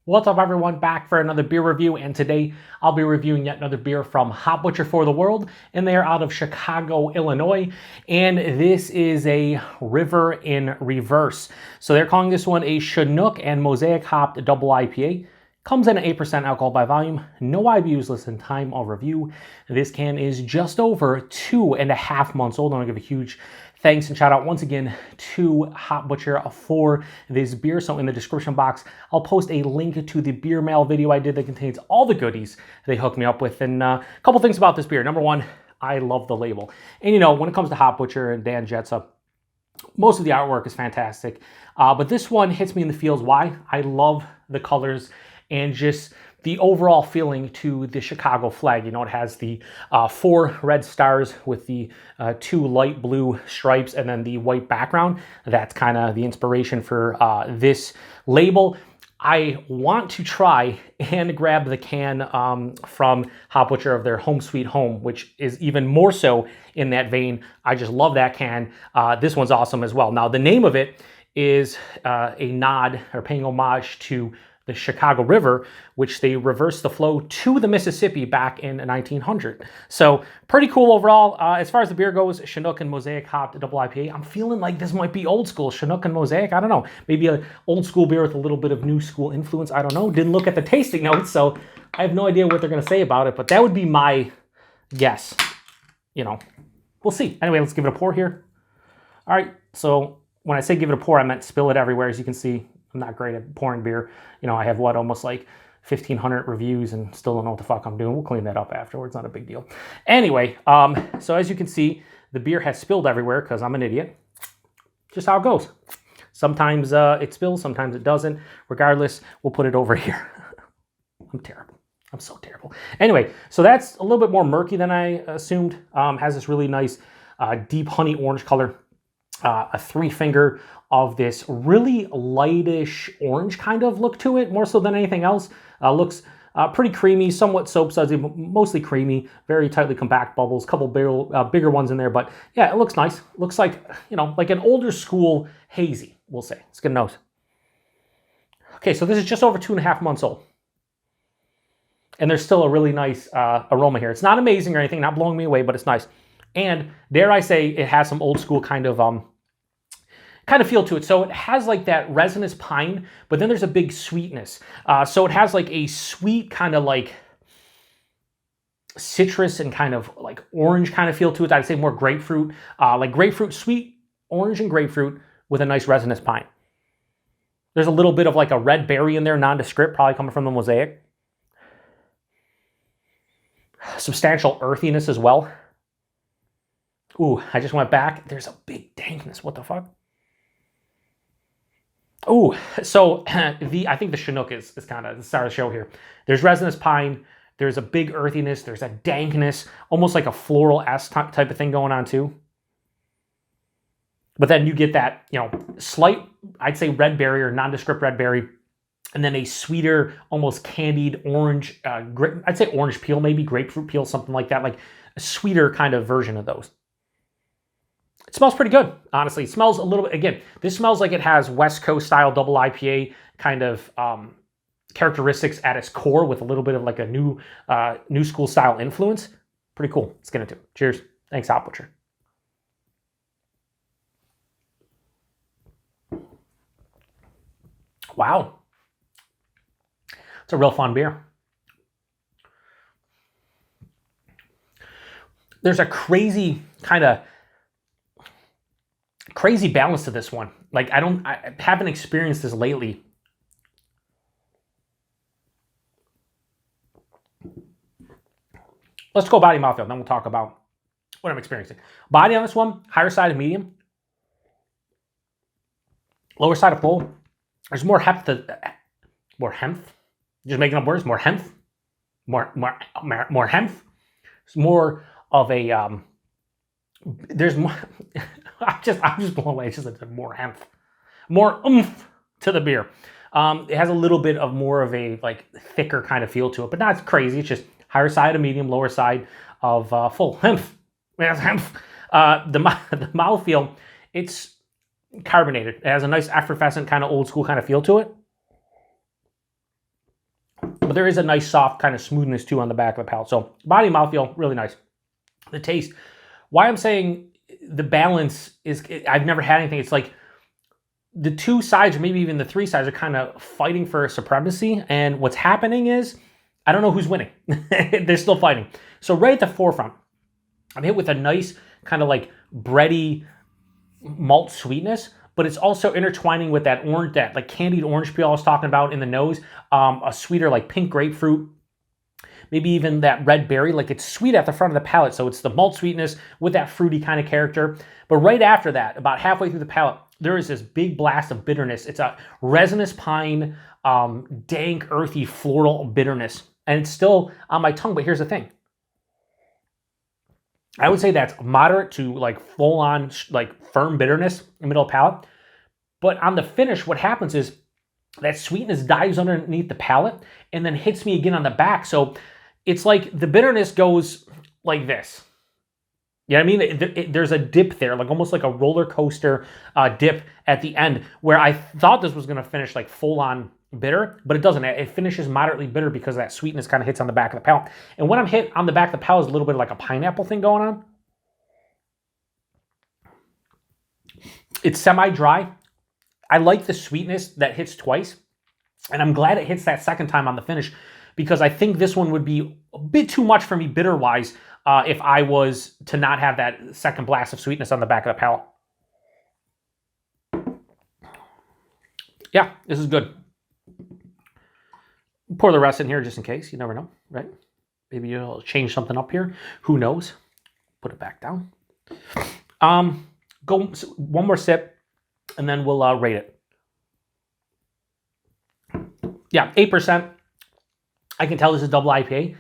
What's up, everyone? Back for another beer review, and today I'll be reviewing yet another beer from Hop Butcher for the World, and they are out of Chicago, Illinois, and this is a River in Reverse. So they're calling this one a Chinook and Mosaic-hopped Double IPA. Comes in at 8% alcohol by volume, no IBUs listed in time of review. This can is just over 2.5 months old. I want to give a huge thanks and shout out once again to Hop Butcher for this beer. So in the description box, I'll post a link to the beer mail video I did that contains all the goodies they hooked me up with. And a couple things about this beer. Number one, I love the label. And you know, when it comes to Hop Butcher and Dan Jetsa, most of the artwork is fantastic. But this one hits me in the feels. Why? I love the colors and just the overall feeling to the Chicago flag. You know, it has the 4 red stars with the 2 light blue stripes and then the white background. That's kind of the inspiration for this label. I want to try and grab the can from Hop Butcher of their Home Sweet Home, which is even more so in that vein. I just love that can. This one's awesome as well. Now, the name of it is a nod or paying homage to the Chicago River, which they reversed the flow to the Mississippi back in 1900. So pretty cool overall. As far as the beer goes, Chinook and Mosaic-hopped Double IPA. I'm feeling like this might be old school. Chinook and Mosaic, I don't know. Maybe an old school beer with a little bit of new school influence. I don't know. Didn't look at the tasting notes, so I have no idea what they're going to say about it, but that would be my guess. You know, we'll see. Anyway, let's give it a pour here. All right, so when I say give it a pour, I meant spill it everywhere. As you can see, I'm not great at pouring beer. You know, I have almost like 1,500 reviews and still don't know what the fuck I'm doing. We'll clean that up afterwards, not a big deal. Anyway, so as you can see, the beer has spilled everywhere because I'm an idiot. Just how it goes. Sometimes it spills, sometimes it doesn't. Regardless, we'll put it over here. I'm terrible. I'm so terrible. Anyway, so that's a little bit more murky than I assumed. Has this really nice deep honey orange color. A 3-finger of this really lightish orange kind of look to it, more so than anything else. Looks pretty creamy, somewhat soap sudsy, but mostly creamy, very tightly compact bubbles, couple bigger ones in there, but yeah, it looks nice. Looks like, you know, like an older school hazy, we'll say. It's good nose. Okay, so this is just over 2.5 months old. And there's still a really nice aroma here. It's not amazing or anything, not blowing me away, but it's nice. And dare I say, it has some old school kind of feel to it. So it has like that resinous pine, but then there's a big sweetness. So it has like a sweet kind of like citrus and kind of like orange kind of feel to it. I'd say more grapefruit, like grapefruit, sweet orange and grapefruit with a nice resinous pine. There's a little bit of like a red berry in there, nondescript, probably coming from the Mosaic. Substantial earthiness as well. Ooh, I just went back. There's a big dankness. What the fuck? Ooh, so I think the Chinook is kind of the star of the show here. There's resinous pine. There's a big earthiness. There's a dankness, almost like a floral-esque type of thing going on too. But then you get that, you know, slight, I'd say red berry or nondescript red berry, and then a sweeter, almost candied orange, I'd say orange peel, maybe grapefruit peel, something like that, like a sweeter kind of version of those. It smells pretty good, honestly. It smells a little bit, again, this smells like it has West Coast style double IPA kind of characteristics at its core with a little bit of like a new school style influence. Pretty cool. Let's get into it. Cheers. Thanks, Hop Butcher. Wow. It's a real fun beer. There's a crazy balance to this one. Like I haven't experienced this lately. Let's go body mouthfeel, then we'll talk about what I'm experiencing. Body on this one, higher side of medium, lower side of full. There's more heft just making up words. More heft. It's more of a there's more. I'm just blown away. It's just more heft, more oomph to the beer. It has a little bit of more of a like thicker kind of feel to it, but not crazy. It's just higher side of medium, lower side of full. Hemph. The mouthfeel, it's carbonated. It has a nice effervescent kind of old school kind of feel to it. but there is a nice soft kind of smoothness too on the back of the palate. So body and mouthfeel, really nice. The taste, why I'm saying the balance is, I've never had anything. It's like the two sides, or maybe even the three sides, are kind of fighting for supremacy. And what's happening is, I don't know who's winning. They're still fighting. So right at the forefront, I'm hit with a nice kind of like bready malt sweetness, but it's also intertwining with that orange, that like candied orange peel I was talking about in the nose, a sweeter like pink grapefruit, maybe even that red berry. Like it's sweet at the front of the palate. So it's the malt sweetness with that fruity kind of character. But right after that, about halfway through the palate, there is this big blast of bitterness. It's a resinous pine, dank, earthy, floral bitterness. And it's still on my tongue, but here's the thing. I would say that's moderate to like full on like firm bitterness in the middle of the palate. But on the finish, what happens is that sweetness dives underneath the palate and then hits me again on the back. So it's like the bitterness goes like this. You know what I mean? There's a dip there, like almost like a roller coaster dip at the end, where I thought this was going to finish like full on bitter, but it doesn't. It finishes moderately bitter because that sweetness kind of hits on the back of the palate. And when I'm hit on the back of the palate is a little bit of like a pineapple thing going on. It's semi-dry. I like the sweetness that hits twice, and I'm glad it hits that second time on the finish, because I think this one would be a bit too much for me bitter-wise if I was to not have that second blast of sweetness on the back of the palate. Yeah, this is good. Pour the rest in here just in case. You never know, right? Maybe you'll change something up here. Who knows? Put it back down. Go one more sip, and then we'll rate it. Yeah, 8%. I can tell this is double IPA,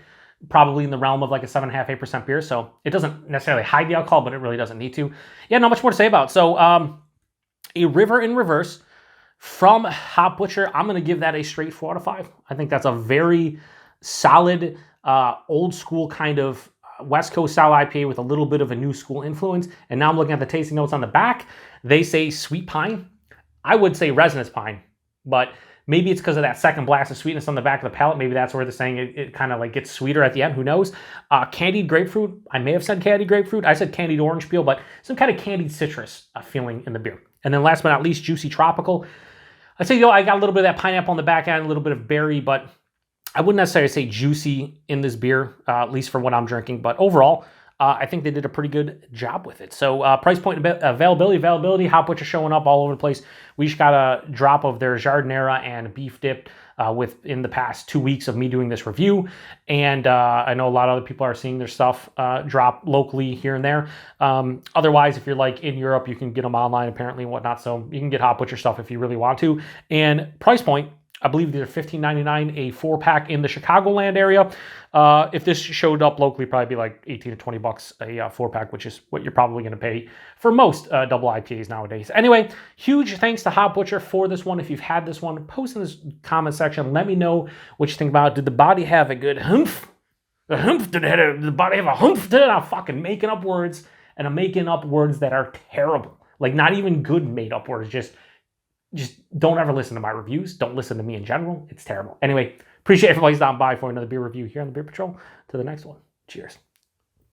probably in the realm of like a 7.5%, 8% beer. So it doesn't necessarily hide the alcohol, but it really doesn't need to. Yeah, not much more to say about it. So a river in reverse from Hop Butcher. I'm going to give that a straight 4 out of 5. I think that's a very solid, old school kind of West Coast style IPA with a little bit of a new school influence. And now I'm looking at the tasting notes on the back. They say sweet pine. I would say resinous pine, but maybe it's because of that second blast of sweetness on the back of the palate. Maybe that's where they're saying it kind of like gets sweeter at the end. Who knows? Candied grapefruit. I may have said candied grapefruit. I said candied orange peel, but some kind of candied citrus feeling in the beer. And then last but not least, juicy tropical. I'd say, I got a little bit of that pineapple on the back end, a little bit of berry, but I wouldn't necessarily say juicy in this beer, at least for what I'm drinking. But overall, I think they did a pretty good job with it. So price point, availability, Hop Butcher showing up all over the place. We just got a drop of their Jardinera and beef dip within the past 2 weeks of me doing this review. And I know a lot of other people are seeing their stuff drop locally here and there. Otherwise, if you're like in Europe, you can get them online apparently and whatnot. So you can get Hop Butcher stuff if you really want to. And price point, I believe they're $15.99 a 4-pack in the Chicagoland area. If this showed up locally, probably be like 18 to 20 bucks a 4-pack, which is what you're probably going to pay for most double IPAs nowadays. Anyway, huge thanks to Hop Butcher for this one. If you've had this one, post in this comment section. Let me know what you think about it. Did the body have a good humph? The humph? Did the body have a humph? Did I'm fucking making up words, and I'm making up words that are terrible. Like not even good made up words, just don't ever listen to my reviews. Don't listen to me in general. It's terrible. Anyway, appreciate everybody stopping by for another beer review here on the Beer Patrol. To the next one. Cheers.